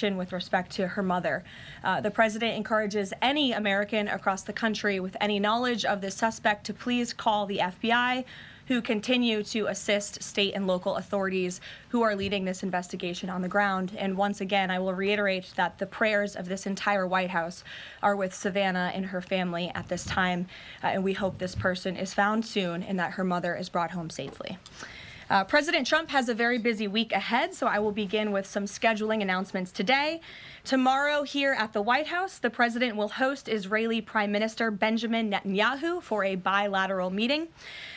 with respect to her mother. The president encourages any American across the country with any knowledge of this suspect to please call the FBI, who continue to assist state and local authorities who are leading this investigation on the ground. And once again, I will reiterate that the prayers of this entire White House are with Savannah and her family at this time, and we hope this person is found soon and that her mother is brought home safely. President Trump has a very busy week ahead, so I will begin with some scheduling announcements today. Tomorrow here at the White House, the president will host Israeli Prime Minister Benjamin Netanyahu for a bilateral meeting.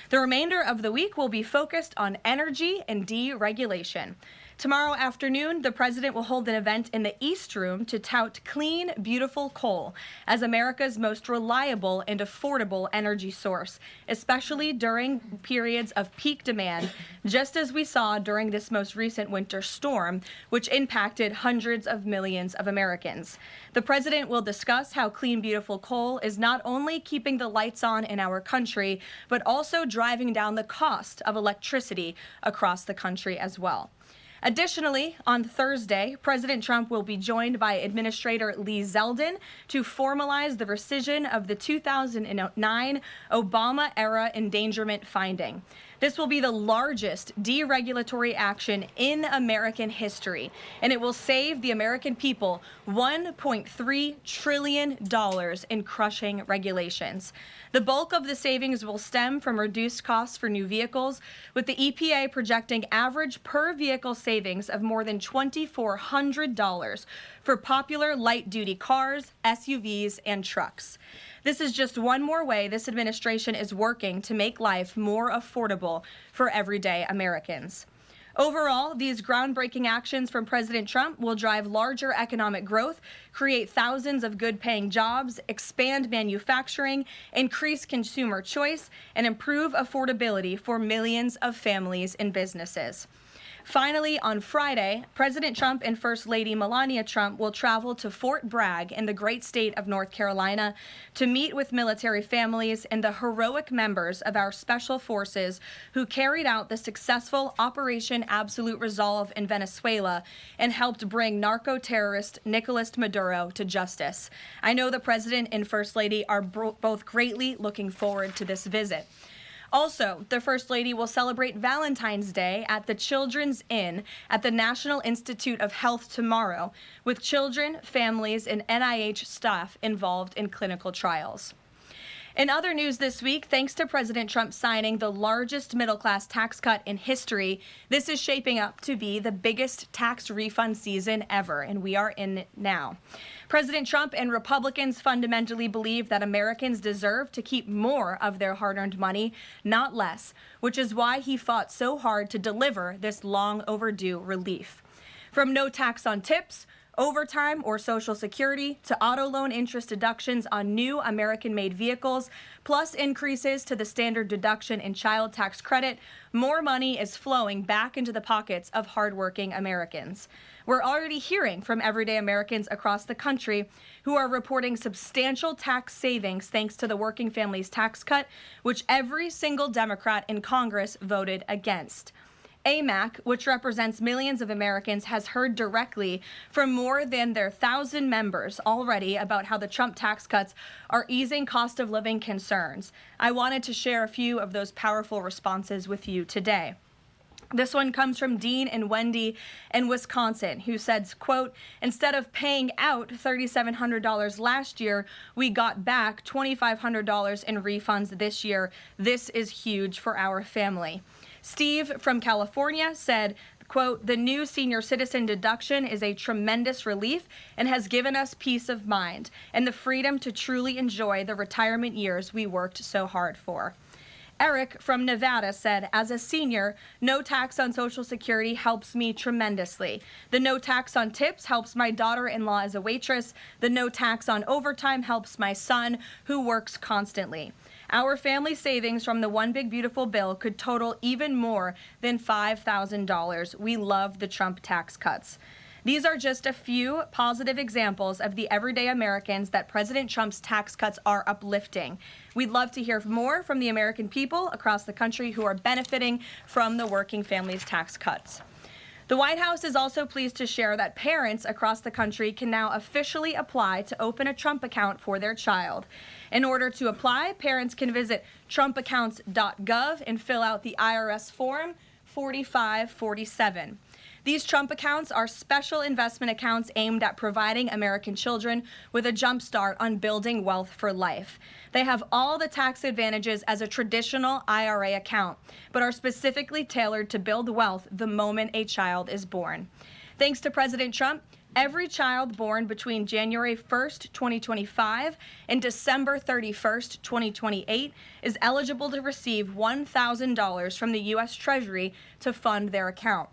The remainder of the week will be focused on energy and deregulation. Tomorrow afternoon, the president will hold an event in the East Room to tout clean, beautiful coal as America's most reliable and affordable energy source, especially during periods of peak demand, just as we saw during this most recent winter storm, which impacted hundreds of millions of Americans. The president will discuss how clean, beautiful coal is not only keeping the lights on in our country, but also driving down the cost of electricity across the country as well. Additionally, on Thursday, President Trump will be joined by Administrator Lee Zeldin to formalize the rescission of the 2009 Obama-era endangerment finding. This will be the largest deregulatory action in American history, and it will save the American people $1.3 trillion in crushing regulations. The bulk of the savings will stem from reduced costs for new vehicles, with the EPA projecting average per vehicle savings of more than $2,400 for popular light-duty cars, SUVs, and trucks. This is just one more way this administration is working to make life more affordable for everyday Americans. Overall, these groundbreaking actions from President Trump will drive larger economic growth, create thousands of good-paying jobs, expand manufacturing, increase consumer choice, and improve affordability for millions of families and businesses. Finally, on Friday, President Trump and First Lady Melania Trump will travel to Fort Bragg in the great state of North Carolina to meet with military families and the heroic members of our special forces who carried out the successful Operation Absolute Resolve in Venezuela and helped bring narco-terrorist Nicolas Maduro to justice. I know the President and First Lady are both greatly looking forward to this visit. Also, the First Lady will celebrate Valentine's Day at the Children's Inn at the National Institute of Health tomorrow, with children, families, and NIH staff involved in clinical trials. In other news this week, thanks to President Trump signing the largest middle-class tax cut in history, this is shaping up to be the biggest tax refund season ever, and we are in it now. President Trump and Republicans fundamentally believe that Americans deserve to keep more of their hard-earned money, not less, which is why he fought so hard to deliver this long overdue relief. From no tax on tips, overtime, or Social Security, to auto loan interest deductions on new American-made vehicles, plus increases to the standard deduction in child tax credit, more money is flowing back into the pockets of hardworking Americans. We're already hearing from everyday Americans across the country who are reporting substantial tax savings thanks to the Working Families Tax Cut, which every single Democrat in Congress voted against. AMAC, which represents millions of Americans, has heard directly from more than their 1,000 members already about how the Trump tax cuts are easing cost of living concerns. I wanted to share a few of those powerful responses with you today. This one comes from Dean and Wendy in Wisconsin, who says, quote, "Instead of paying out $3,700 last year, we got back $2,500 in refunds this year. This is huge for our family." Steve from California said, quote, "The new senior citizen deduction is a tremendous relief and has given us peace of mind and the freedom to truly enjoy the retirement years we worked so hard for." Eric from Nevada said, "As a senior, no tax on Social Security helps me tremendously. The no tax on tips helps my daughter-in-law as a waitress. The no tax on overtime helps my son, who works constantly. Our family savings from the One Big Beautiful Bill could total even more than $5,000. We love the Trump tax cuts." These are just a few positive examples of the everyday Americans that President Trump's tax cuts are uplifting. We'd love to hear more from the American people across the country who are benefiting from the Working Families Tax Cuts. The White House is also pleased to share that parents across the country can now officially apply to open a Trump account for their child. In order to apply, parents can visit trumpaccounts.gov and fill out the IRS form 4547. These Trump accounts are special investment accounts aimed at providing American children with a jump start on building wealth for life. They have all the tax advantages as a traditional IRA account, but are specifically tailored to build wealth the moment a child is born. Thanks to President Trump, every child born between January 1st, 2025 and December 31st, 2028 is eligible to receive $1,000 from the U.S. Treasury to fund their account.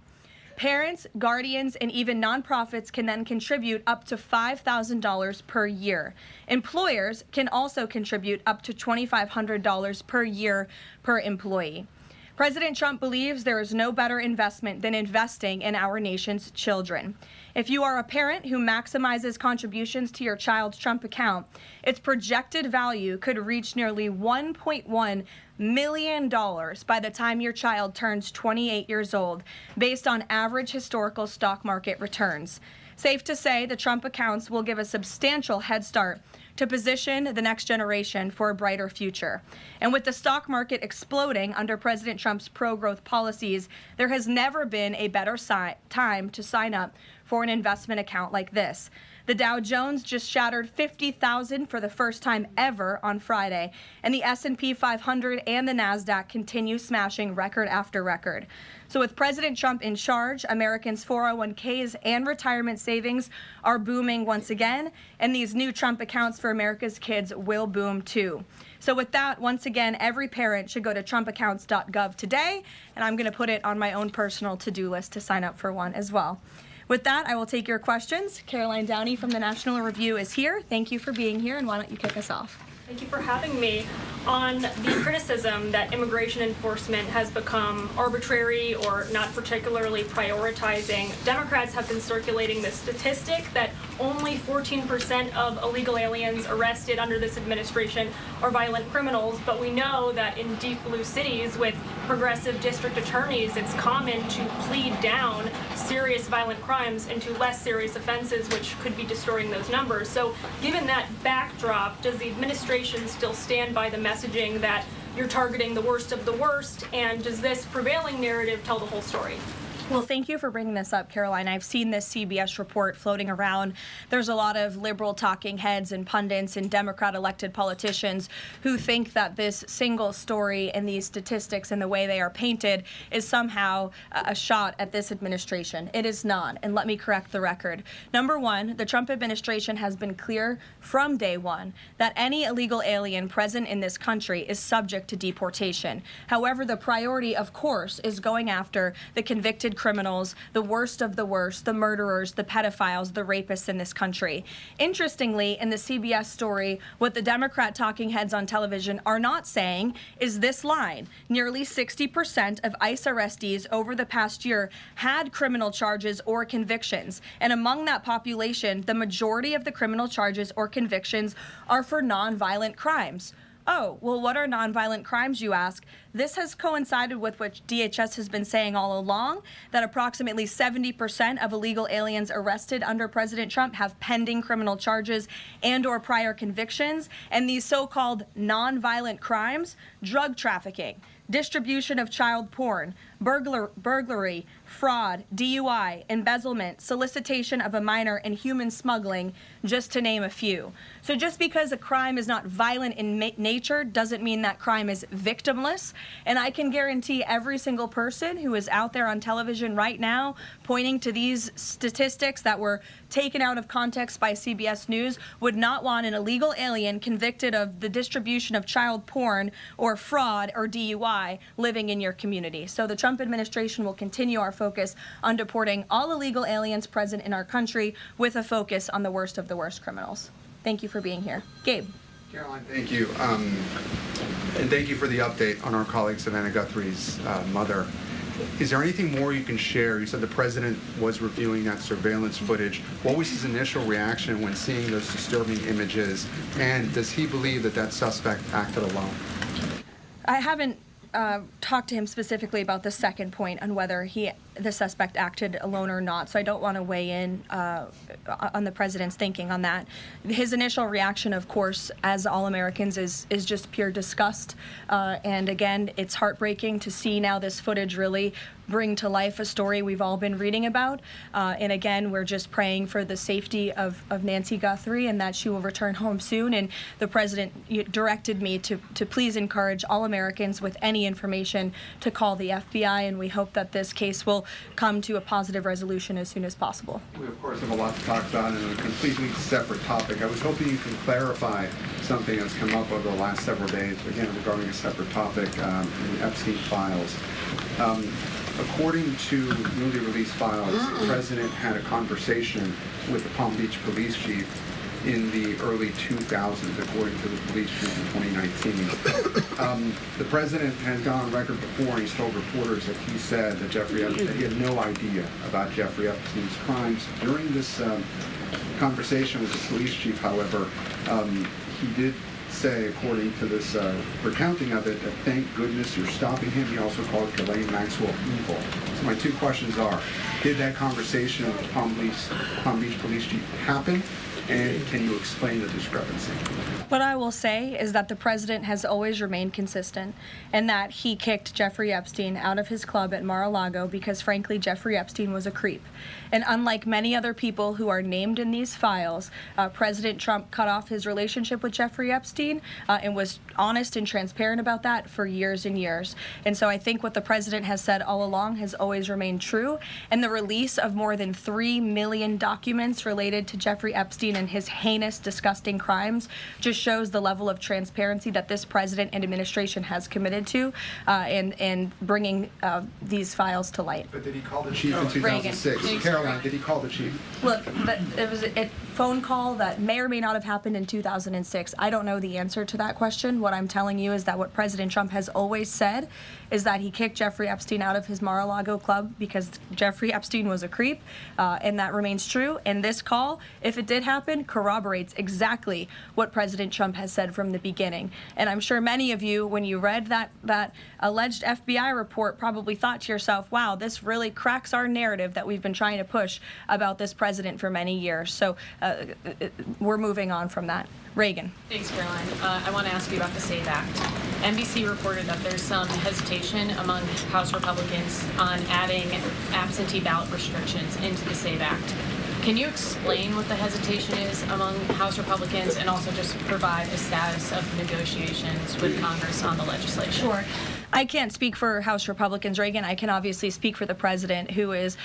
Parents, guardians, and even nonprofits can then contribute up to $5,000 per year. Employers can also contribute up to $2,500 per year per employee. President Trump believes there is no better investment than investing in our nation's children. If you are a parent who maximizes contributions to your child's Trump account, its projected value could reach nearly $1.1 million by the time your child turns 28 years old, based on average historical stock market returns. Safe to say, the Trump accounts will give a substantial head start to position the next generation for a brighter future. And with the stock market exploding under President Trump's pro-growth policies, there has never been a better time to sign up for an investment account like this. The Dow Jones just shattered 50,000 for the first time ever on Friday, and the S&P 500 and the NASDAQ continue smashing record after record. So with President Trump in charge, Americans' 401ks and retirement savings are booming once again, and these new Trump accounts for America's kids will boom too. So with that, once again, every parent should go to trumpaccounts.gov today, and I'm going to put it on my own personal to-do list to sign up for one as well. With that, I will take your questions. Karoline Downey from the National Review is here. Thank you for being here, and why don't you kick us off? Thank you for having me. On the criticism that immigration enforcement has become arbitrary or not particularly prioritizing, Democrats have been circulating the statistic that only 14% of illegal aliens arrested under this administration are violent criminals, but we know that in deep blue cities with progressive district attorneys, it's common to plead down serious violent crimes into less serious offenses, which could be distorting those numbers. So given that backdrop, does the administration still stand by the messaging that you're targeting the worst of the worst, and does this prevailing narrative tell the whole story? Well, thank you for bringing this up, Karoline. I've seen this CBS report floating around. There's a lot of liberal talking heads and pundits and Democrat elected politicians who think that this single story and these statistics and the way they are painted is somehow a shot at this administration. It is not, and let me correct the record. Number one, the Trump administration has been clear from day one that any illegal alien present in this country is subject to deportation. However, the priority, of course, is going after the convicted criminals, the worst of the worst, the murderers, the pedophiles, the rapists in this country. Interestingly, in the CBS story, what the Democrat talking heads on television are not saying is this line. Nearly 60% of ICE arrestees over the past year had criminal charges or convictions. And among that population, the majority of the criminal charges or convictions are for nonviolent crimes. Oh, well, what are nonviolent crimes, you ask? This has coincided with what DHS has been saying all along, that approximately 70% of illegal aliens arrested under President Trump have pending criminal charges and or prior convictions. And these so-called nonviolent crimes, drug trafficking, distribution of child porn, burglary, fraud, DUI, embezzlement, solicitation of a minor, and human smuggling, just to name a few. So just because a crime is not violent in nature doesn't mean that crime is victimless. And I can guarantee every single person who is out there on television right now pointing to these statistics that were taken out of context by CBS News would not want an illegal alien convicted of the distribution of child porn or fraud or DUI living in your community. So the Trump administration will continue our focus on deporting all illegal aliens present in our country with a focus on the worst of the worst criminals. Thank you for being here. Gabe. Karoline, thank you. And thank you for the update on our colleague Savannah Guthrie's mother. Is there anything more you can share? You said the president was reviewing that surveillance footage. What was his initial reaction when seeing those disturbing images? And does he believe that that suspect acted alone? I haven't talked to him specifically about the second point on whether he the suspect acted alone or not, so I don't want to weigh in on the president's thinking on that. His initial reaction, of course, as all Americans, is just pure disgust. And again, it's heartbreaking to see now this footage really bring to life a story we've all been reading about. And again, we're just praying for the safety of Nancy Guthrie and that she will return home soon. And the president directed me to please encourage all Americans with any information to call the FBI, and we hope that this case will come to a positive resolution as soon as possible. We, of course, have a lot to talk about in a completely separate topic. I was hoping you can clarify something that's come up over the last several days, again, regarding a separate topic, in the Epstein files. According to newly released files, the president had a conversation with the Palm Beach police chief in the early 2000s, according to the police chief in 2019. The president has gone on record before, and he's told reporters that he said that he had no idea about Jeffrey Epstein's crimes. During this conversation with the police chief, however, he did say, according to this recounting of it, that thank goodness you're stopping him. He also called Karoline Maxwell evil. So my two questions are, did that conversation with the Palm Beach police chief happen? And can you explain the discrepancy? What I will say is that the president has always remained consistent and that he kicked Jeffrey Epstein out of his club at Mar-a-Lago because, frankly, Jeffrey Epstein was a creep. And unlike many other people who are named in these files, President Trump cut off his relationship with Jeffrey Epstein and was honest and transparent about that for years and years. And so I think what the president has said all along has always remained true. And the release of more than 3 million documents related to Jeffrey Epstein and his heinous, disgusting crimes just shows the level of transparency that this president and administration has committed to in bringing these files to light. But did he call the chief in 2006? Karoline, did he call the chief? Look, it was a phone call that may or may not have happened in 2006. I don't know the answer to that question. What I'm telling you is that what President Trump has always said is that he kicked Jeffrey Epstein out of his Mar-a-Lago club because Jeffrey Epstein was a creep, and that remains true. And this call, if it did happen, corroborates exactly what President Trump has said from the beginning. And I'm sure many of you, when you read that alleged FBI report, probably thought to yourself, wow, this really cracks our narrative that we've been trying to push about this president for many years. So we're moving on from that. Reagan. Thanks, Caroline. I want to ask you about the SAVE Act. NBC reported that there's some hesitation among House Republicans on adding absentee ballot restrictions into the SAVE Act. Can you explain what the hesitation is among House Republicans and also just provide a status of negotiations with Congress on the legislation? Sure. I can't speak for House Republicans, Reagan. I can obviously speak for the president, who is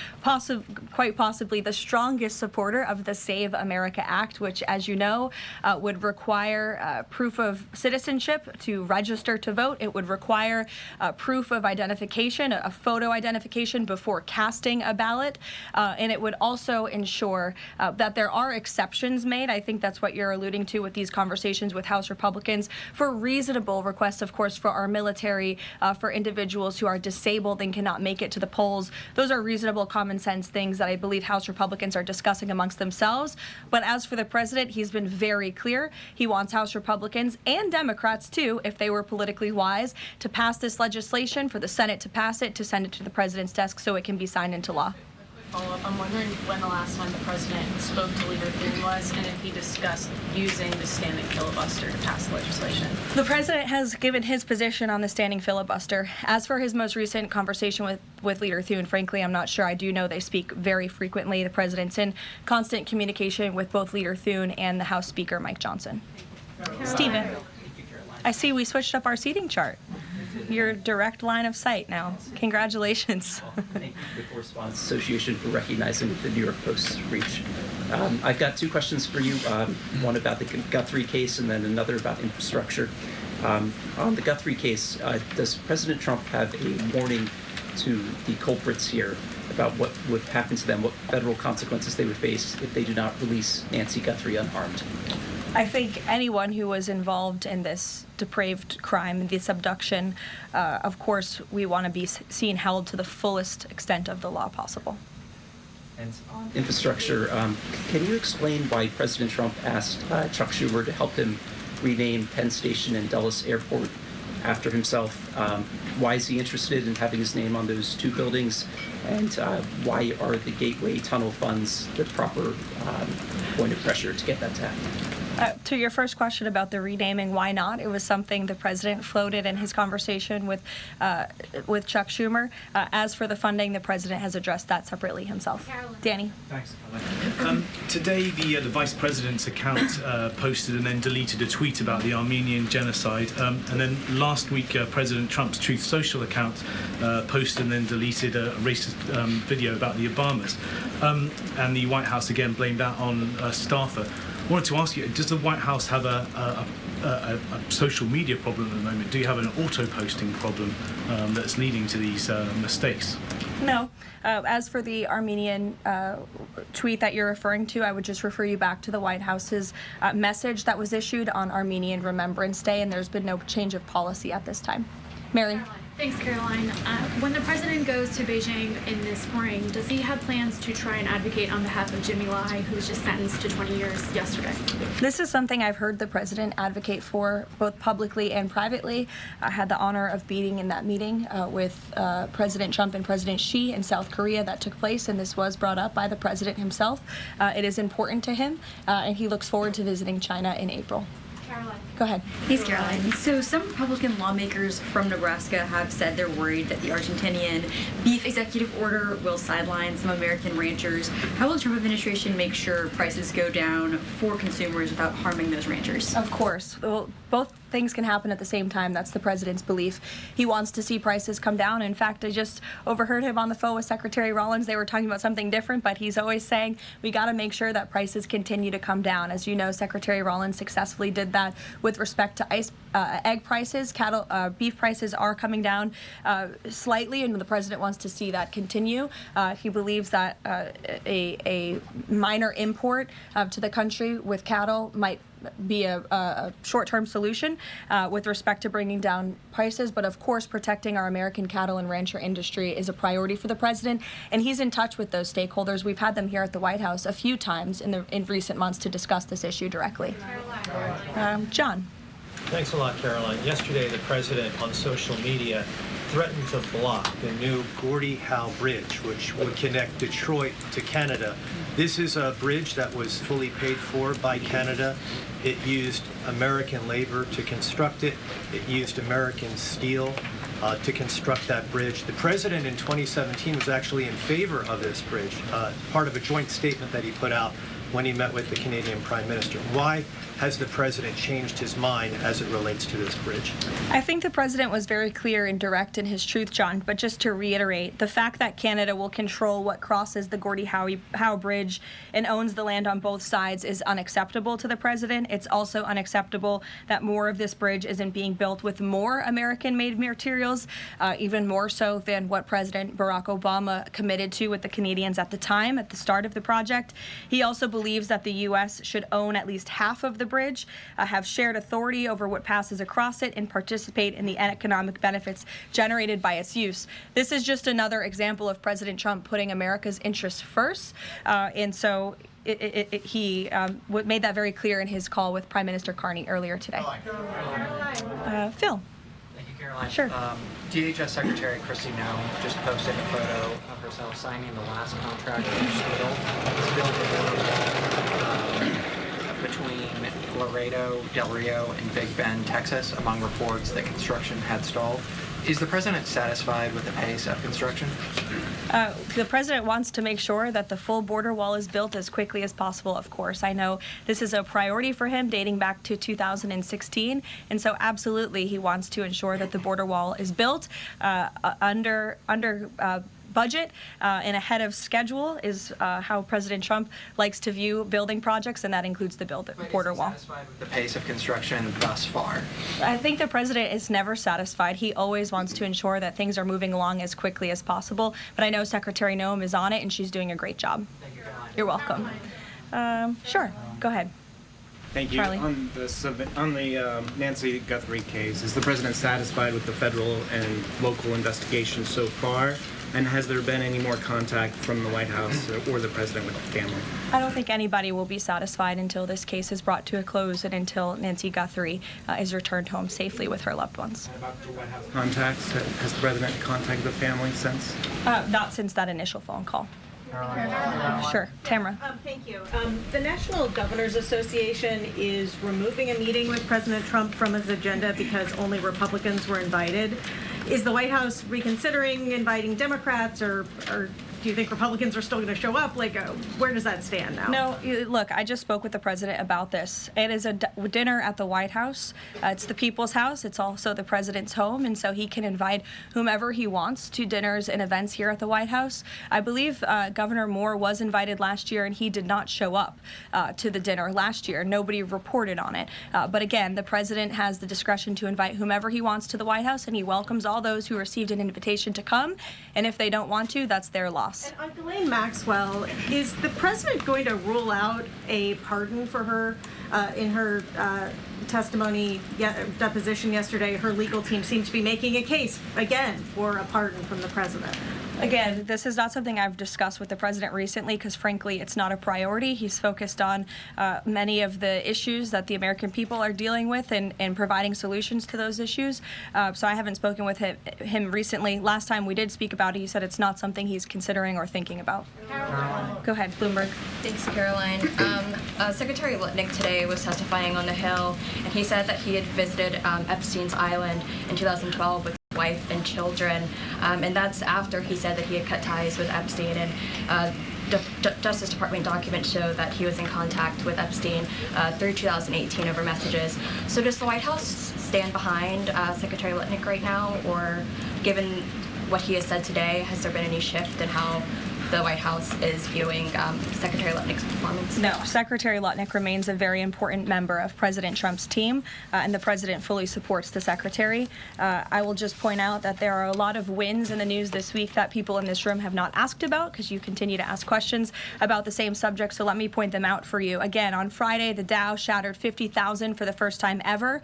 quite possibly the strongest supporter of the Save America Act, which, as you know, would require proof of citizenship to register to vote. It would require proof of identification, a photo identification before casting a ballot. And it would also ensure that there are exceptions made. I think that's what you're alluding to with these conversations with House Republicans for reasonable requests, of course, for our military, for individuals who are disabled and cannot make it to the polls. Those are reasonable, common sense things that I believe House Republicans are discussing amongst themselves. But as for the president, he's been very clear. He wants House Republicans and Democrats, too, if they were politically wise, to pass this legislation, for the Senate to pass it, to send it to the president's desk so it can be signed into law. Follow-up. I'm wondering when the last time the president spoke to Leavitt was and if he discussed using the standing filibuster to pass legislation. The president has given his position on the standing filibuster. As for his most recent conversation with Leader Thune, frankly, I'm not sure. I do know they speak very frequently. The president's in constant communication with both Leader Thune and the House Speaker, Mike Johnson. Stephen, I see we switched up our seating chart. Your direct line of sight now. Congratulations. Thank you to the Correspondents Association for recognizing the New York Post's reach. I've got two questions for you, one about the Guthrie case and then another about infrastructure. On the Guthrie case, does President Trump have a warning to the culprits here about what would happen to them, what federal consequences they would face if they do not release Nancy Guthrie unharmed? I think anyone who was involved in this depraved crime, this abduction, of course, we want to be seen held to the fullest extent of the law possible. And on infrastructure, can you explain why President Trump asked Chuck Schumer to help him rename Penn Station and Dulles Airport after himself. Why is he interested in having his name on those 2 buildings? And why are the Gateway Tunnel funds the proper point of pressure to get that to happen? To your first question about the renaming, why not? It was something the president floated in his conversation with Chuck Schumer. As for the funding, the president has addressed that separately himself. Karoline. Danny. Thanks, Karoline. Today, the vice president's account posted and then deleted a tweet about the Armenian genocide. And then last week, President Trump's Truth Social account posted and then deleted a racist video about the Obamas. And the White House again blamed that on a staffer. I wanted to ask you, does the White House have a social media problem at the moment? Do you have an auto-posting problem that's leading to these mistakes? No. As for the Armenian tweet that you're referring to, I would just refer you back to the White House's message that was issued on Armenian Remembrance Day, and there's been no change of policy at this time. Mary. Thanks, Karoline. When the president goes to Beijing in this spring, does he have plans to try and advocate on behalf of Jimmy Lai, who was just sentenced to 20 years yesterday? This is something I've heard the president advocate for both publicly and privately. I had the honor of being in that meeting with President Trump and President Xi in South Korea that took place, and this was brought up by the president himself. It is important to him, and he looks forward to visiting China in April. Karoline. Go ahead. Thanks, Caroline. So some Republican lawmakers from Nebraska have said they're worried that the Argentinian beef executive order will sideline some American ranchers. How will the Trump administration make sure prices go down for consumers without harming those ranchers? Of course. Well, both things can happen at the same time. That's the president's belief. He wants to see prices come down. In fact, I just overheard him on the phone with Secretary Rollins. They were talking about something different, but he's always saying we got to make sure that prices continue to come down. As you know, Secretary Rollins successfully did that with respect to egg prices. Beef prices are coming down slightly, and the president wants to see that continue. He believes that a minor import to the country with cattle might be a short-term solution with respect to bringing down prices, but of course protecting our American cattle and rancher industry is a priority for the president, and he's in touch with those stakeholders. We've had them here at the White House a few times in recent months to discuss this issue directly. John. Thanks a lot, Karoline. Yesterday, the president on social media threatened to block the new Gordie Howe Bridge, which would connect Detroit to Canada. This is a bridge that was fully paid for by Canada. It used American labor to construct it. It used American steel to construct that bridge. The president in 2017 was actually in favor of this bridge, part of a joint statement that he put out when he met with the Canadian Prime Minister. Why has the president changed his mind as it relates to this bridge? I think the president was very clear and direct in his truth, John, but just to reiterate, the fact that Canada will control what crosses the Gordie Howe Bridge and owns the land on both sides is unacceptable to the president. It's also unacceptable that more of this bridge isn't being built with more American-made materials, even more so than what President Barack Obama committed to with the Canadians at the time, at the start of the project. He also believes that the U.S. should own at least half of the bridge, have shared authority over what passes across it, and participate in the economic benefits generated by its use. This is just another example of President Trump putting America's interests first, and so he made that very clear in his call with Prime Minister Carney earlier today. Phil. Thank you, Karoline. Sure. DHS Secretary Kristi Noem just posted a photo of herself signing the last contract between Laredo, Del Rio, and Big Bend, Texas, among reports that construction had stalled. Is the president satisfied with the pace of construction? The president wants to make sure that the full border wall is built as quickly as possible, of course. I know this is a priority for him dating back to 2016, and so absolutely he wants to ensure that the border wall is built under budget and ahead of schedule is how President Trump likes to view building projects, and that includes the border wall. Satisfied with the pace of construction thus far? I think the president is never satisfied. He always wants to ensure that things are moving along as quickly as possible, but I know Secretary Noem is on it, and she's doing a great job. Thank you, Karoline. You're welcome. Sure, go ahead. Thank you. Charlie. On the Nancy Guthrie case, is the president satisfied with the federal and local investigations so far? And has there been any more contact from the White House or the president with the family? I don't think anybody will be satisfied until this case is brought to a close and until Nancy Guthrie is returned home safely with her loved ones. Contacts? Has the president contacted the family since? Not since that initial phone call. Sure. Tamara. Thank you. The National Governors Association is removing a meeting with President Trump from his agenda because only Republicans were invited. Is the White House reconsidering inviting Democrats, or do you think Republicans are still going to show up? Like, where does that stand now? No, look, I just spoke with the president about this. It is a dinner at the White House. It's the people's house. It's also the president's home, and so he can invite whomever he wants to dinners and events here at the White House. I believe Governor Moore was invited last year, and he did not show up to the dinner last year. Nobody reported on it. But again, the president has the discretion to invite whomever he wants to the White House, and he welcomes all those who received an invitation to come. And if they don't want to, that's their loss. And on Ghislaine Maxwell, is the president going to rule out a pardon for her? In her testimony, deposition yesterday, her legal team seemed to be making a case, again, for a pardon from the president. Again, this is not something I've discussed with the president recently because, frankly, it's not a priority. He's focused on many of the issues that the American people are dealing with and providing solutions to those issues. So I haven't spoken with him recently. Last time we did speak about it, he said it's not something he's considering or thinking about. Karoline. Go ahead, Bloomberg. Thanks, Karoline. Secretary Litnick today was testifying on the Hill, and he said that he had visited Epstein's Island in 2012 with his wife and children, and that's after he said that he had cut ties with Epstein, and Justice Department documents show that he was in contact with Epstein through 2018 over messages. So does the White House stand behind Secretary Litnick right now, or given what he has said today, has there been any shift in how the White House is viewing Secretary Litnick's performance? No, Secretary Litnick remains a very important member of President Trump's team, and the president fully supports the secretary. I will just point out that there are a lot of wins in the news this week that people in this room have not asked about because you continue to ask questions about the same subject, so let me point them out for you. Again, on Friday, the Dow shattered 50,000 for the first time ever.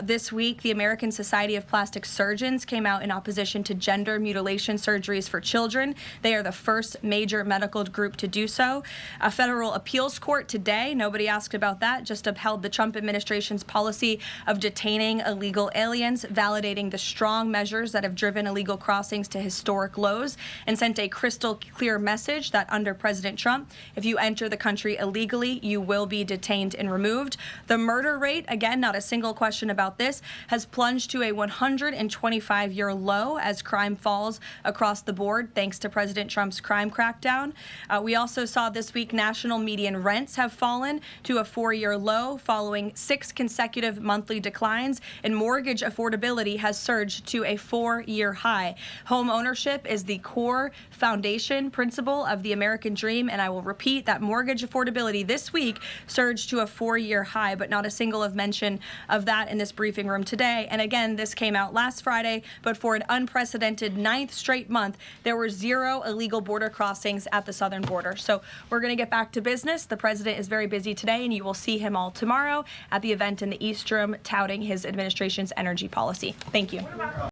This week, the American Society of Plastic Surgeons came out in opposition to gender mutilation surgeries for children. They are the first major medical group to do so. A federal appeals court today, nobody asked about that, just upheld the Trump administration's policy of detaining illegal aliens, validating the strong measures that have driven illegal crossings to historic lows, and sent a crystal clear message that under President Trump, if you enter the country illegally, you will be detained and removed. The murder rate, again, not a single question about this, has plunged to a 125-year low as crime falls across the board, thanks to President Trump's crime crackdown. We also saw this week national median rents have fallen to a 4-year low following 6 consecutive monthly declines, and mortgage affordability has surged to a 4-year high. Home ownership is the core foundation principle of the American dream, and I will repeat that mortgage affordability this week surged to a 4-year high, but not a single of mention of that in this briefing room today. And again, this came out last Friday, but for an unprecedented 9th straight month, there were 0 illegal border crossings at the southern border. So we're going to get back to business. The president is very busy today, and you will see him all tomorrow at the event in the East Room touting his administration's energy policy. Thank you.